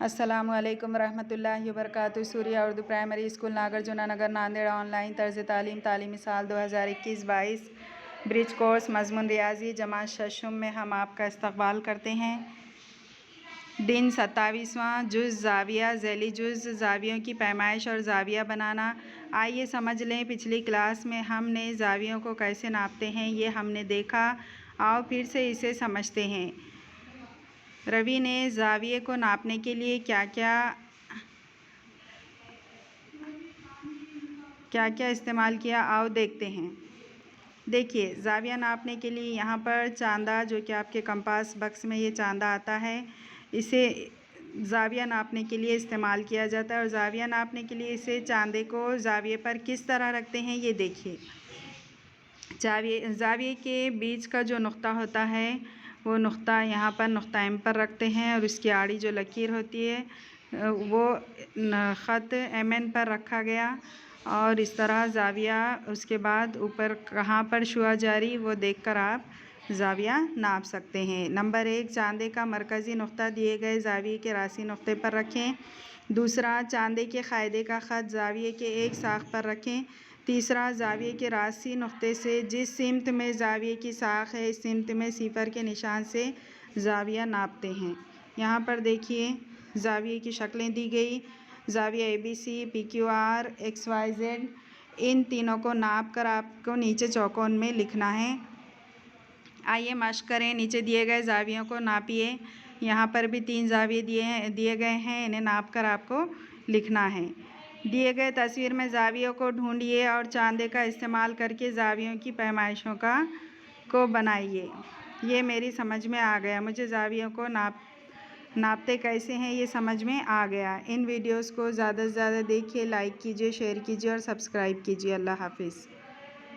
अस्सलामुअलैकुम रहमतुल्लाहि वबरकातुहू। Surya Urdu primary school Nagarjuna नगर Nanded online तर्ज तालीम तालीमी साल 2021-22 ब्रिज कोर्स मजमून रियाजी जमात शशुम में हम आपका इस्तकबाल करते हैं। दिन 27वां जुज़ ज़ाविया ज़ैली जुज़ ज़ावियों की पैमाइश और ज़ाविया बनाना। आइए समझ लें पिछली क्लास में हमने ज़ावियों को कैसे नापते हैं ये हमने देखा। आओ फिर से इसे समझते हैं। रवि ने ज़ाविये को नापने के लिए क्या क्या इस्तेमाल किया, आओ देखते हैं। देखिए, ज़ाविया नापने के लिए यहाँ पर चांदा, जो कि आपके कंपास बक्स में ये चांदा आता है, इसे ज़ाविया नापने के लिए इस्तेमाल किया जाता है। और ज़ाविया नापने के लिए इसे चांदे को ज़ाविये पर किस तरह रखते हैं ये देखिए। ज़ाविये के बीच का जो नुक्ता होता है वो नुक्ता यहाँ पर नुक्ता एम पर रखते हैं और उसकी आड़ी जो लकीर होती है वो ख़त एम एन पर रखा गया। और इस तरह ज़ाविया उसके बाद ऊपर कहाँ पर शुआ जारी वो देखकर आप ज़ाविया नाप सकते हैं। नंबर 1, चांदे का मरकज़ी नुक्ता दिए गए ज़ाविये के रासी नुक्ते पर रखें। दूसरा, चांदे के क़ायदे का ख़त ज़ाविये के एक साख पर रखें। तीसरा, ज़ाविये के रासी नुक्ते से जिस सिमत में ज़ाविये की साख है इस सिमत में सिफर के निशान से ज़ाविया नापते हैं। यहाँ पर देखिए ज़ाविये की शक्लें दी गई। ज़ाविया ABC, PQR, XYZ, इन तीनों को नाप कर आपको नीचे चौकोन में लिखना है। आइए मश्क करें। नीचे दिए गए ज़ावियों को नापिए। यहाँ पर भी 3 ज़ाविये दिए गए हैं, इन्हें नाप कर आपको लिखना है। दिए गए तस्वीर में ज़ावियों को ढूंढिए और चांदे का इस्तेमाल करके ज़ावियों की पैमाइशों को बनाइए। ये मेरी समझ में आ गया, मुझे ज़ावियों को नापते कैसे हैं ये समझ में आ गया। इन वीडियोस को ज़्यादा से ज़्यादा देखिए, लाइक कीजिए, शेयर कीजिए और सब्सक्राइब कीजिए। अल्लाह हाफिज़।